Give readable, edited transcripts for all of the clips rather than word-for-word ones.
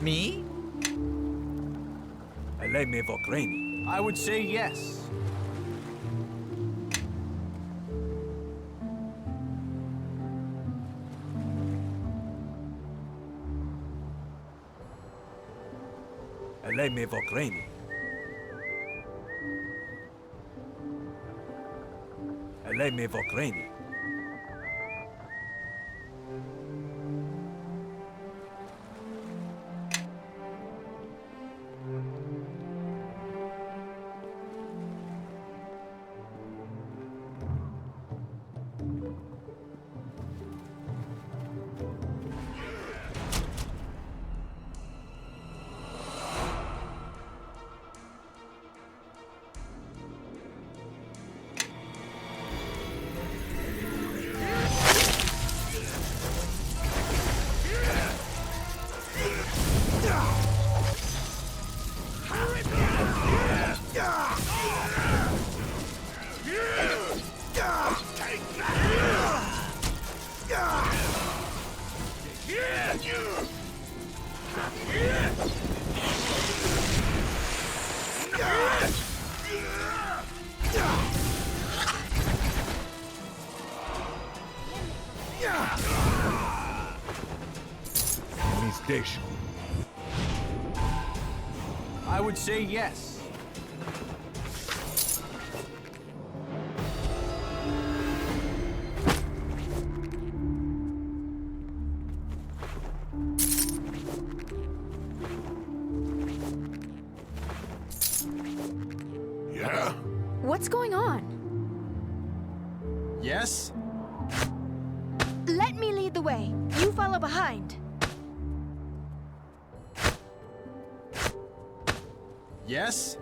Me? I would say yes. Station. I would say yes. Yeah? What's going on? Yes? Let me lead the way. You follow behind. Yes?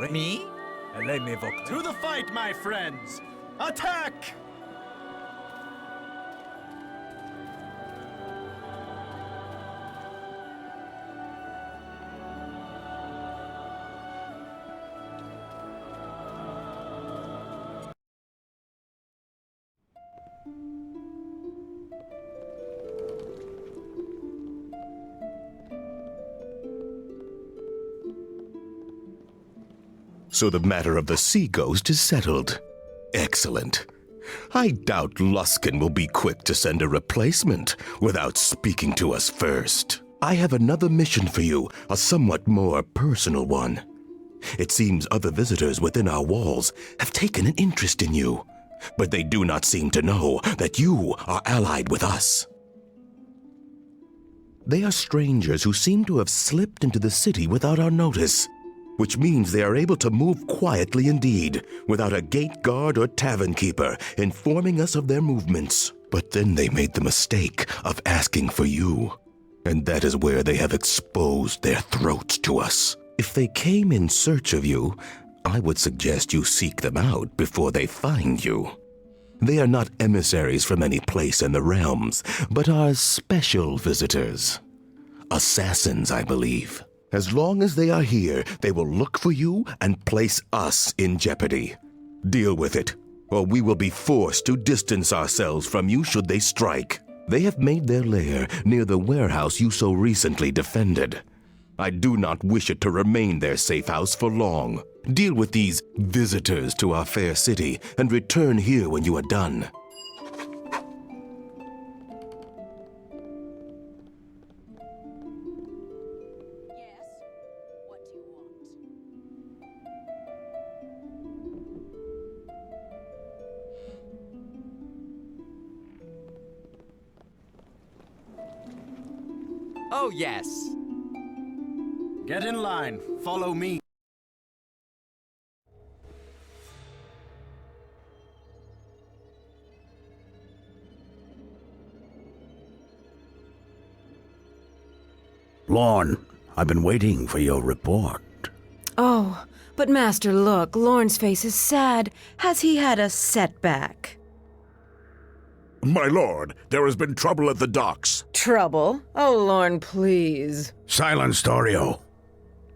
Me? To the fight, my friends! Attack! So the matter of the sea ghost is settled. Excellent. I doubt Luskin will be quick to send a replacement without speaking to us first. I have another mission for you, a somewhat more personal one. It seems other visitors within our walls have taken an interest in you, but they do not seem to know that you are allied with us. They are strangers who seem to have slipped into the city without our notice, which means they are able to move quietly indeed, without a gate guard or tavern keeper informing us of their movements. But then they made the mistake of asking for you, and that is where they have exposed their throats to us. If they came in search of you, I would suggest you seek them out before they find you. They are not emissaries from any place in the realms, but are special visitors. Assassins, I believe. As long as they are here, they will look for you and place us in jeopardy. Deal with it, or we will be forced to distance ourselves from you should they strike. They have made their lair near the warehouse you so recently defended. I do not wish it to remain their safe house for long. Deal with these visitors to our fair city and return here when you are done. Oh, yes. Get in line. Follow me. Lorne, I've been waiting for your report. Oh, but Master, look, Lorne's face is sad. Has he had a setback? My lord, there has been trouble at the docks. Trouble? Oh, Lorne, please. Silence, Dorio.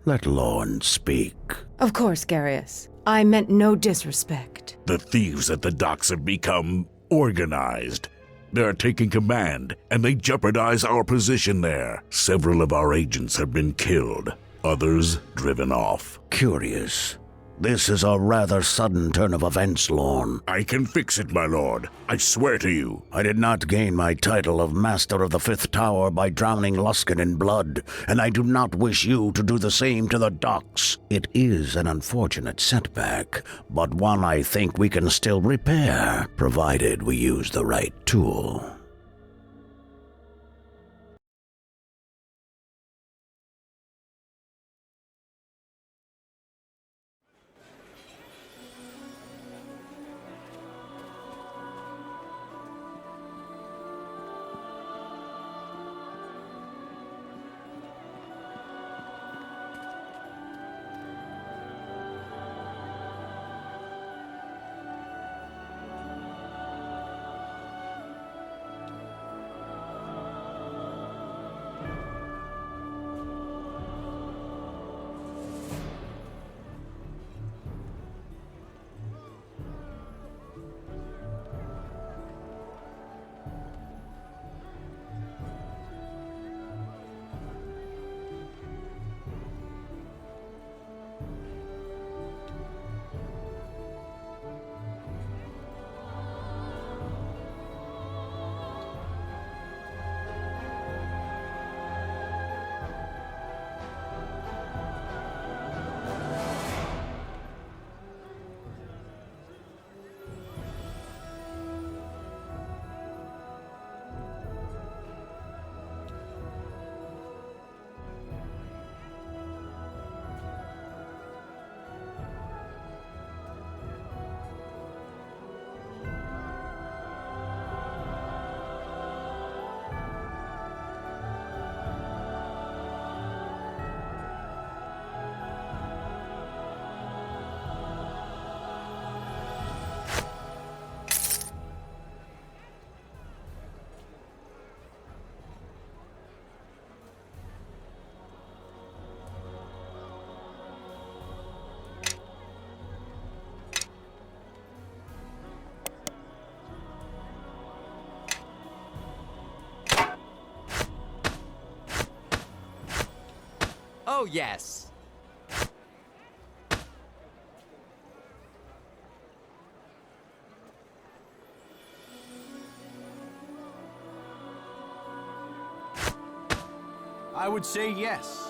Let Lorne speak. Of course, Garius. I meant no disrespect. The thieves at the docks have become organized. They're taking command, and they jeopardize our position there. Several of our agents have been killed, others driven off. Curious. This is a rather sudden turn of events, Lorne. I can fix it, my lord. I swear to you. I did not gain my title of Master of the Fifth Tower by drowning Luskan in blood, and I do not wish you to do the same to the docks. It is an unfortunate setback, but one I think we can still repair, provided we use the right tool. Oh, yes. I would say yes.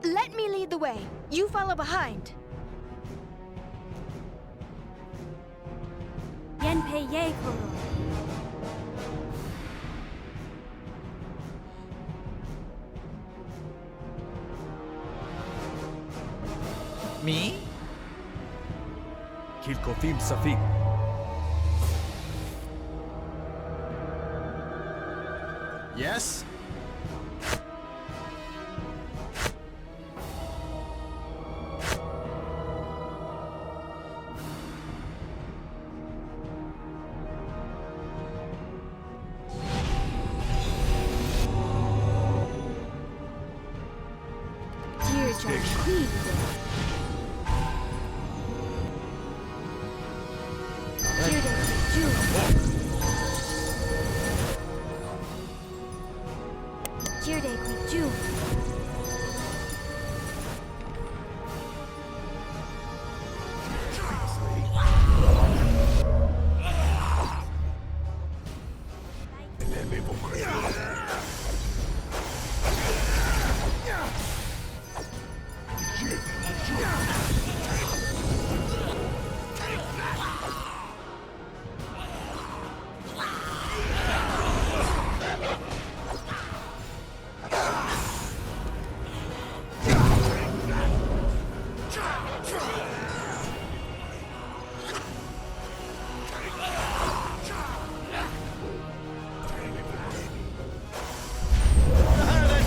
Let me lead the way. You follow behind. Yenpei ye koro. Me? Kilkofim Safik. Yes?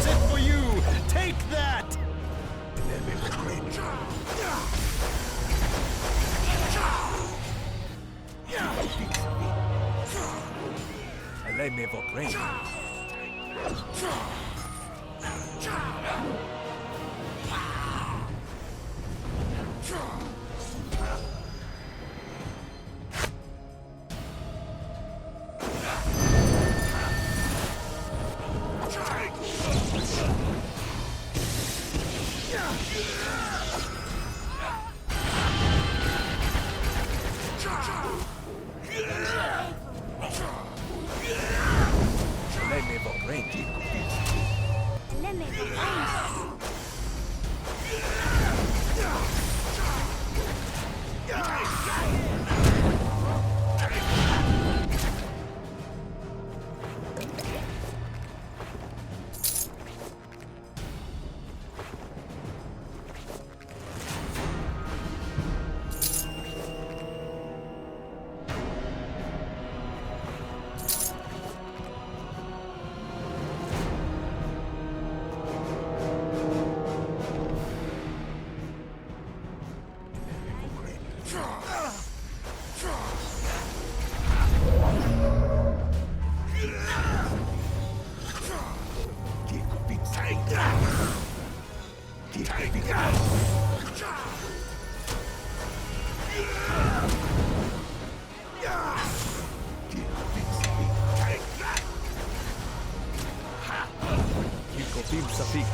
That's it for you! Take that! Let me evoke rain. Let me evoke rain.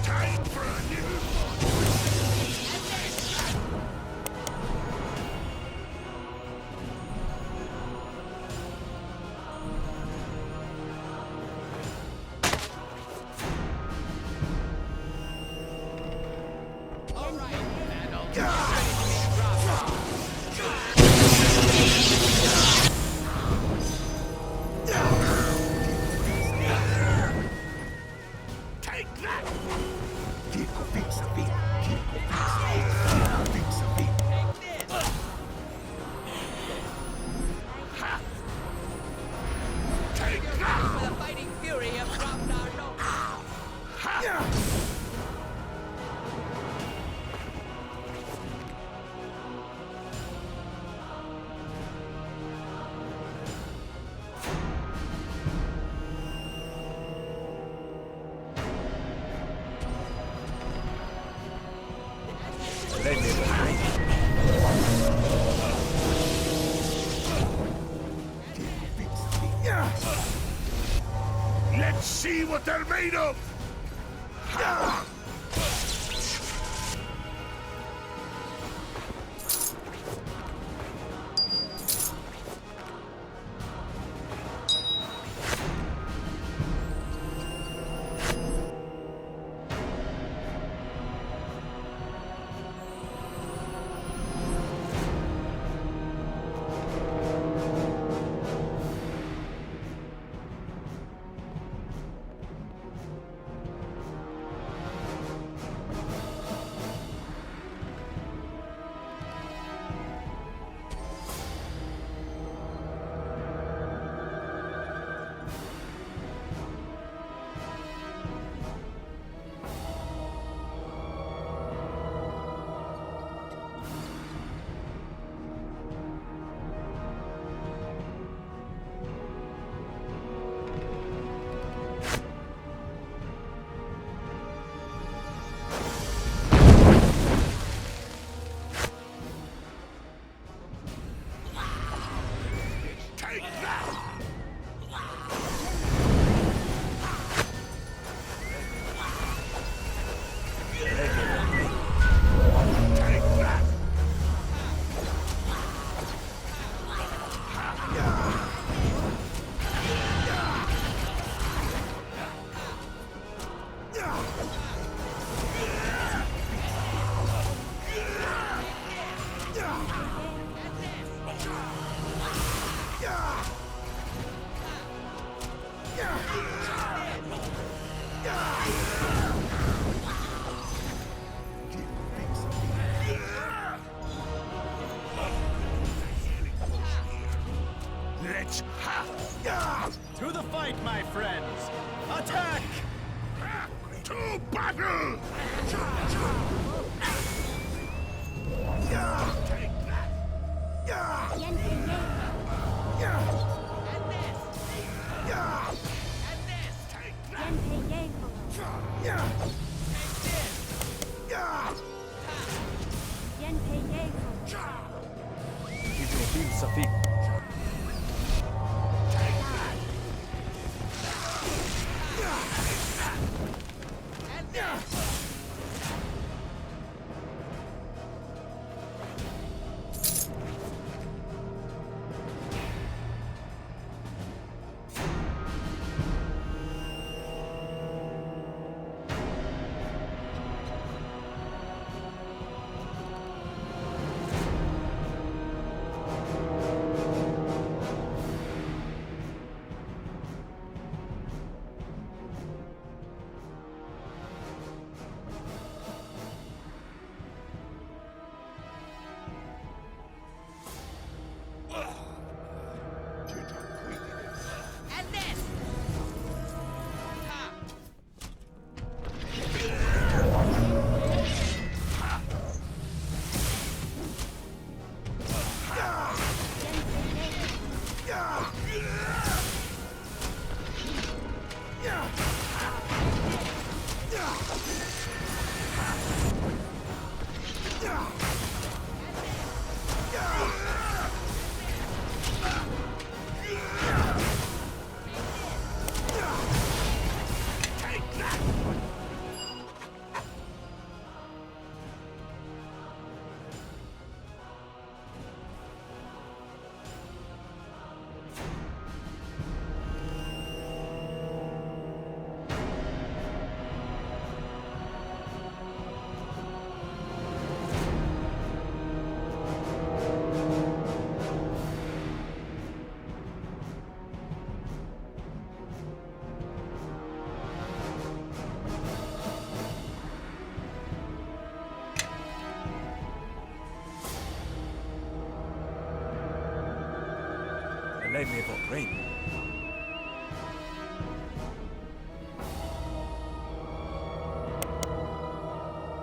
Time for a new... Let's see what they're made of! Take that! Take that! Let's have To the fight, my friends! Attack! to battle!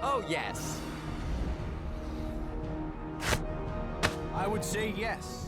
Oh, yes. I would say yes.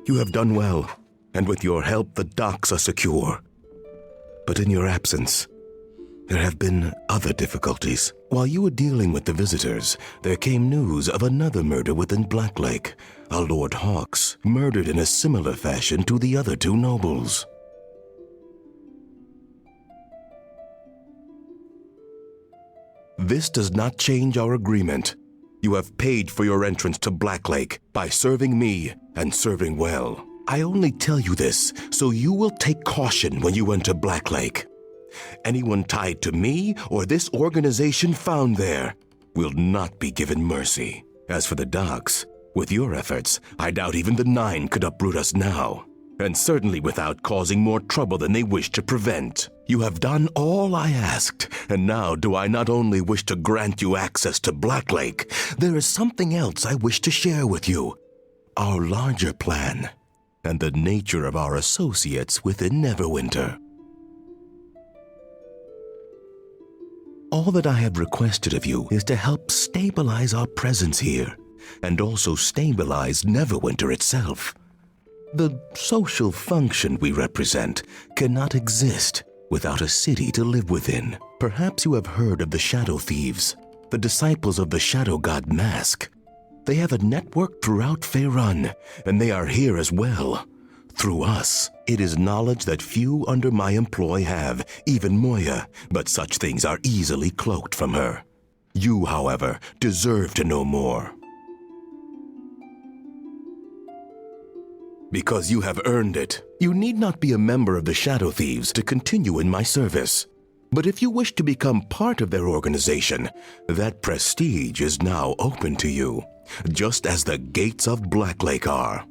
You have done well, and with your help the docks are secure. But in your absence, there have been other difficulties. While you were dealing with the visitors, there came news of another murder within Blacklake, a Lord Hawks, murdered in a similar fashion to the other two nobles. This does not change our agreement. You have paid for your entrance to Blacklake by serving me and serving well. I only tell you this so you will take caution when you enter Blacklake. Anyone tied to me or this organization found there will not be given mercy. As for the docks, with your efforts, I doubt even the Nine could uproot us now, and certainly without causing more trouble than they wish to prevent. You have done all I asked, and now do I not only wish to grant you access to Blacklake, there is something else I wish to share with you. Our larger plan, and the nature of our associates within Neverwinter. All that I have requested of you is to help stabilize our presence here, and also stabilize Neverwinter itself. The social function we represent cannot exist without a city to live within. Perhaps you have heard of the Shadow Thieves, the disciples of the Shadow God Mask. They have a network throughout Faerun, and they are here as well. Through us, it is knowledge that few under my employ have, even Moya, but such things are easily cloaked from her. You, however, deserve to know more. Because you have earned it. You need not be a member of the Shadow Thieves to continue in my service. But if you wish to become part of their organization, that prestige is now open to you, just as the gates of Blacklake are.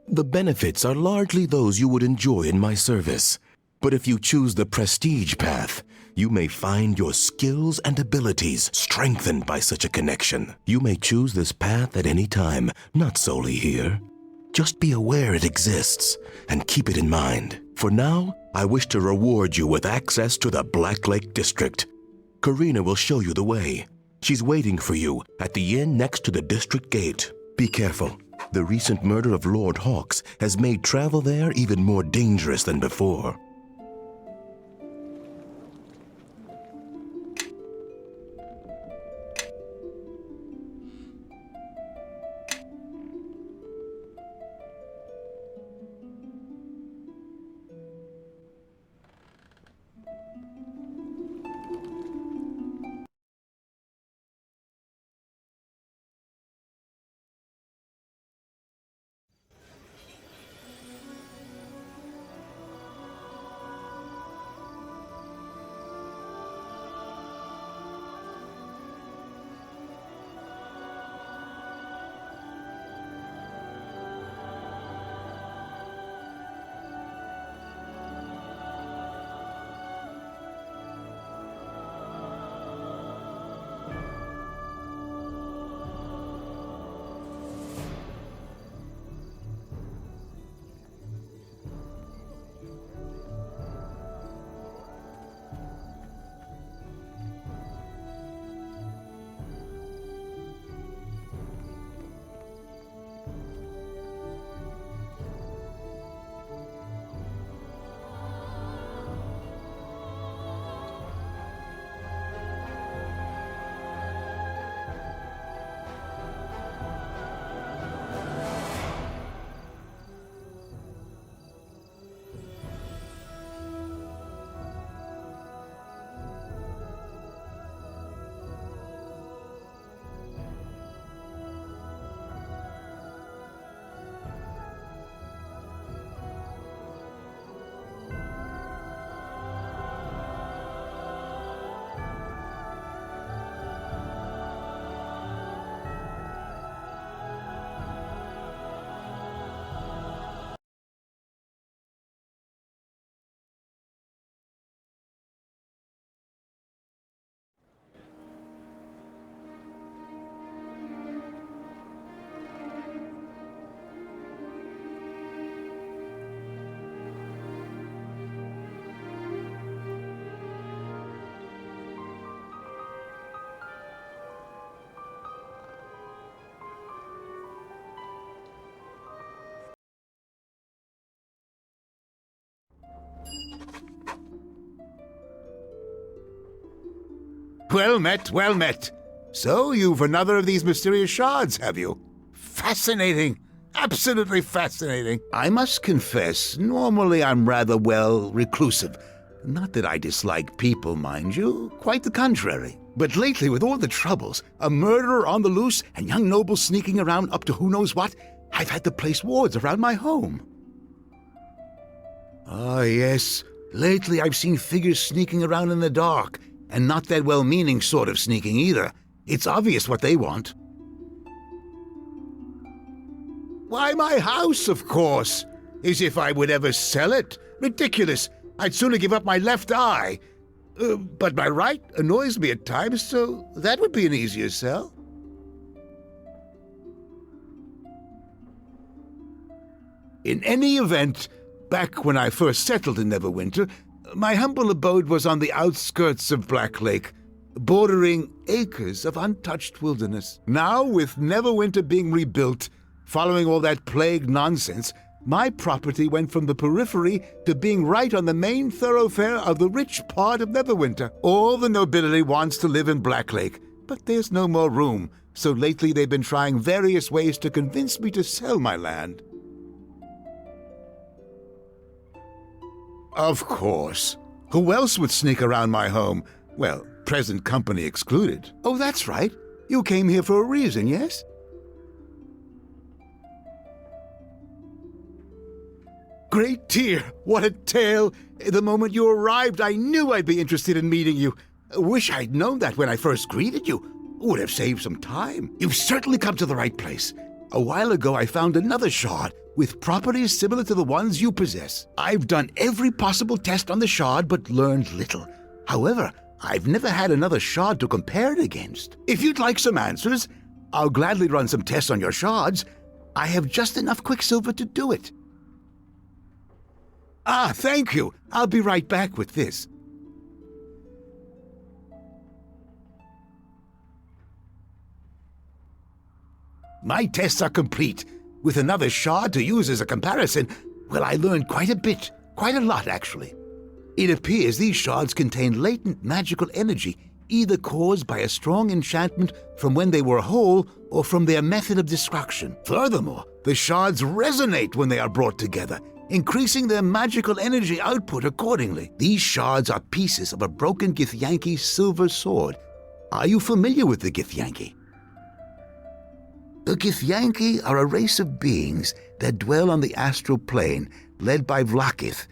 The benefits are largely those you would enjoy in my service. But if you choose the prestige path, you may find your skills and abilities strengthened by such a connection. You may choose this path at any time, not solely here. Just be aware it exists and keep it in mind. For now, I wish to reward you with access to the Blacklake district. Karina will show you the way. She's waiting for you at the inn next to the district gate. Be careful. The recent murder of Lord Hawks has made travel there even more dangerous than before. Well met, well met. So you've another of these mysterious shards, have you? Fascinating. Absolutely fascinating. I must confess, normally I'm rather, reclusive. Not that I dislike people, mind you. Quite the contrary. But lately, with all the troubles, a murderer on the loose and young nobles sneaking around up to who knows what, I've had to place wards around my home. Ah, yes. Lately I've seen figures sneaking around in the dark, and not that well-meaning sort of sneaking either. It's obvious what they want. Why, my house, of course. As if I would ever sell it. Ridiculous. I'd sooner give up my left eye. But my right annoys me at times, so that would be an easier sell. In any event, back when I first settled in Neverwinter, my humble abode was on the outskirts of Blacklake, bordering acres of untouched wilderness. Now, with Neverwinter being rebuilt, following all that plague nonsense, my property went from the periphery to being right on the main thoroughfare of the rich part of Neverwinter. All the nobility wants to live in Blacklake, but there's no more room, so lately they've been trying various ways to convince me to sell my land. Of course. Who else would sneak around my home? Well, present company excluded. Oh, that's right. You came here for a reason, yes? Great dear, what a tale! The moment you arrived, I knew I'd be interested in meeting you. Wish I'd known that when I first greeted you. Would have saved some time. You've certainly come to the right place. A while ago, I found another shard with properties similar to the ones you possess. I've done every possible test on the shard, but learned little. However, I've never had another shard to compare it against. If you'd like some answers, I'll gladly run some tests on your shards. I have just enough quicksilver to do it. Ah, thank you. I'll be right back with this. My tests are complete. With another shard to use as a comparison, well, I learned quite a bit. Quite a lot, actually. It appears these shards contain latent magical energy, either caused by a strong enchantment from when they were whole or from their method of destruction. Furthermore, the shards resonate when they are brought together, increasing their magical energy output accordingly. These shards are pieces of a broken Githyanki silver sword. Are you familiar with the Githyanki? The Githyanki are a race of beings that dwell on the astral plane, led by Vlakith,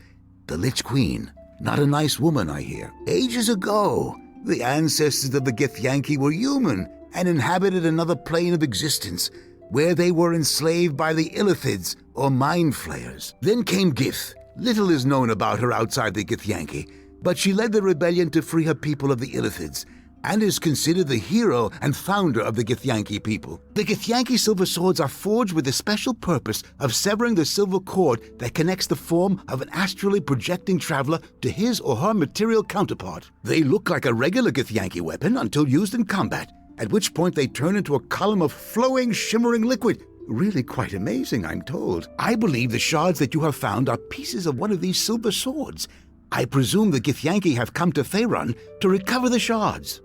the Lich Queen. Not a nice woman, I hear. Ages ago, the ancestors of the Githyanki were human and inhabited another plane of existence, where they were enslaved by the Illithids, or mind flayers. Then came Gith. Little is known about her outside the Githyanki, but she led the rebellion to free her people of the Illithids, and is considered the hero and founder of the Githyanki people. The Githyanki silver swords are forged with the special purpose of severing the silver cord that connects the form of an astrally projecting traveler to his or her material counterpart. They look like a regular Githyanki weapon until used in combat, at which point they turn into a column of flowing, shimmering liquid. Really quite amazing, I'm told. I believe the shards that you have found are pieces of one of these silver swords. I presume the Githyanki have come to Faerun to recover the shards.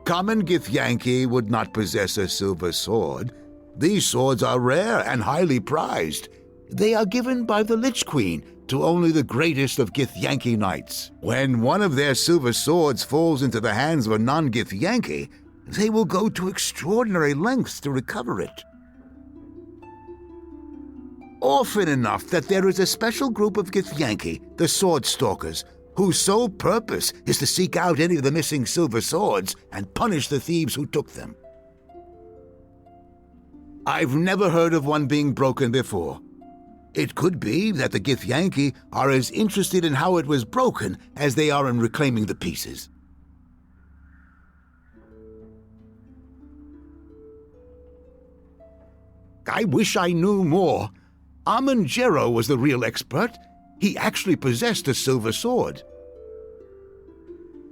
Common Githyanki would not possess a silver sword. These swords are rare and highly prized. They are given by the Lich Queen to only the greatest of Githyanki knights. When one of their silver swords falls into the hands of a non-Githyanki, they will go to extraordinary lengths to recover it. Often enough that there is a special group of Githyanki, the Sword Stalkers, whose sole purpose is to seek out any of the missing silver swords and punish the thieves who took them. I've never heard of one being broken before. It could be that the Githyanki are as interested in how it was broken as they are in reclaiming the pieces. I wish I knew more. Amon-Jero was the real expert. He actually possessed a silver sword.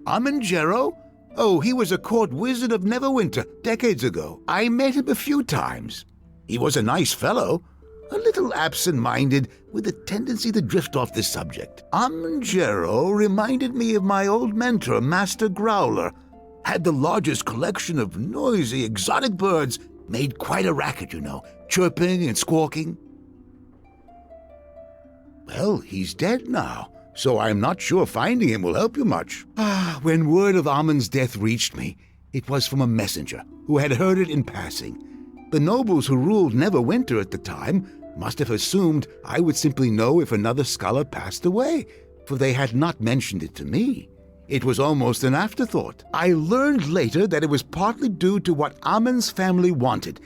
Amon-Jero? Oh, he was a court wizard of Neverwinter decades ago. I met him a few times. He was a nice fellow. a little absent-minded with a tendency to drift off the subject. Amangero reminded me of my old mentor, Master Growler. Had the largest collection of noisy, exotic birds, made quite a racket, you know, chirping and squawking. Well, he's dead now, so I'm not sure finding him will help you much. When word of Amon's death reached me, it was from a messenger who had heard it in passing. The nobles who ruled Neverwinter at the time must have assumed I would simply know if another scholar passed away, for they had not mentioned it to me. It was almost an afterthought. I learned later that it was partly due to what Amon's family wanted,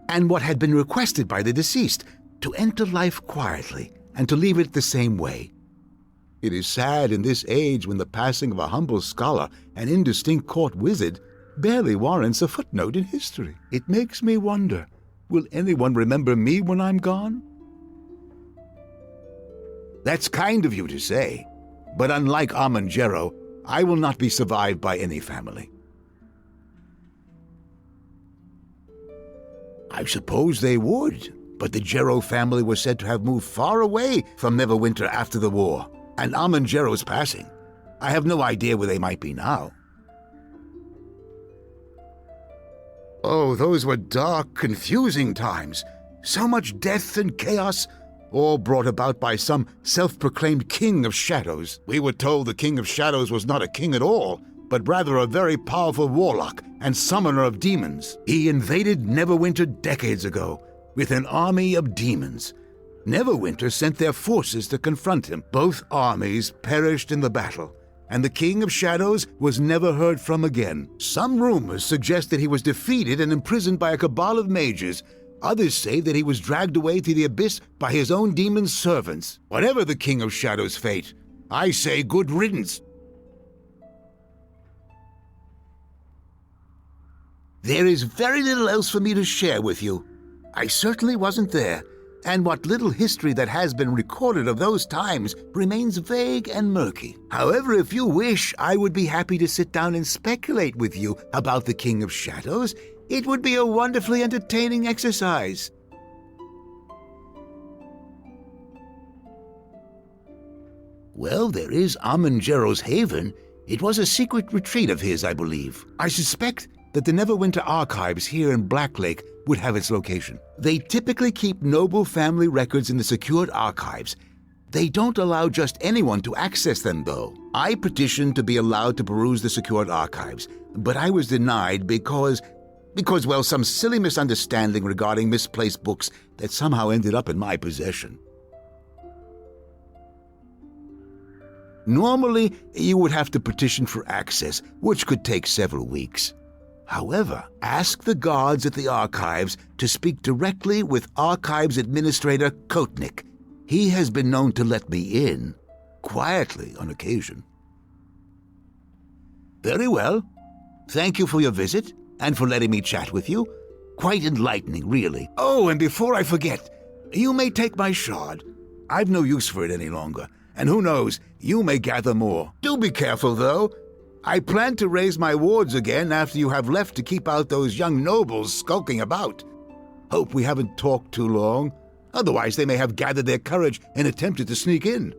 and what had been requested by the deceased, to enter life quietly and to leave it the same way. It is sad in this age when the passing of a humble scholar, an indistinct court wizard, barely warrants a footnote in history. It makes me wonder, will anyone remember me when I'm gone? That's kind of you to say, but unlike Amangero, I will not be survived by any family. I suppose they would, but the Gero family was said to have moved far away from Neverwinter after the war, and Amangero's passing. I have no idea where they might be now. Oh, those were dark, confusing times. So much death and chaos, all brought about by some self-proclaimed king of shadows. We were told the king of shadows was not a king at all, but rather a very powerful warlock and summoner of demons. He invaded Neverwinter decades ago with an army of demons. Neverwinter sent their forces to confront him. Both armies perished in the battle, and the King of Shadows was never heard from again. Some rumors suggest that he was defeated and imprisoned by a cabal of mages. Others say that he was dragged away to the abyss by his own demon servants. Whatever the King of Shadows' fate, I say good riddance. There is very little else for me to share with you. I certainly wasn't there, and what little history that has been recorded of those times remains vague and murky. However, if you wish, I would be happy to sit down and speculate with you about the King of Shadows. It would be a wonderfully entertaining exercise. Well, there is Amangero's Haven. It was a secret retreat of his, I believe. I suspect that the Neverwinter archives here in Blacklake would have its location. They typically keep noble family records in the secured archives. They don't allow just anyone to access them, though. I petitioned to be allowed to peruse the secured archives, but I was denied because, well, some silly misunderstanding regarding misplaced books that somehow ended up in my possession. Normally, you would have to petition for access, which could take several weeks. However, ask the guards at the archives to speak directly with Archives Administrator Kotnik. He has been known to let me in, quietly on occasion. Very well. Thank you for your visit, and for letting me chat with you. Quite enlightening, really. Oh, and before I forget, you may take my shard. I've no use for it any longer, and who knows, you may gather more. Do be careful, though. I plan to raise my wards again after you have left to keep out those young nobles skulking about. Hope we haven't talked too long. Otherwise, they may have gathered their courage and attempted to sneak in.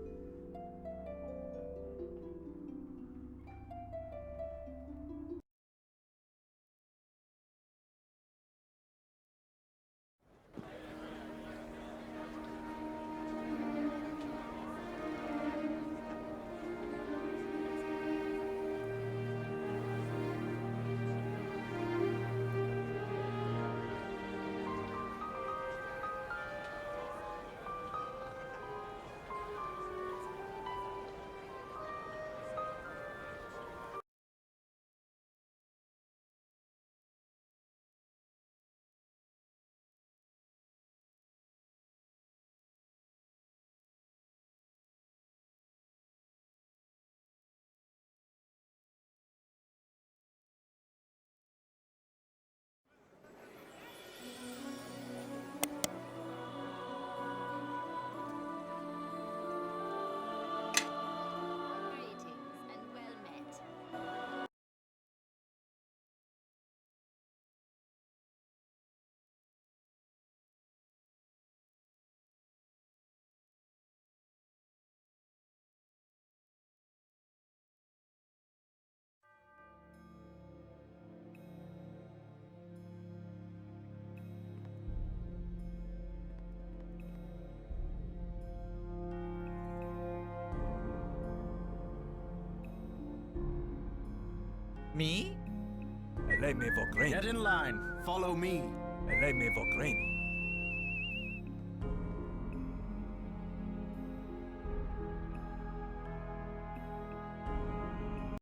Me? Get in line. Follow me.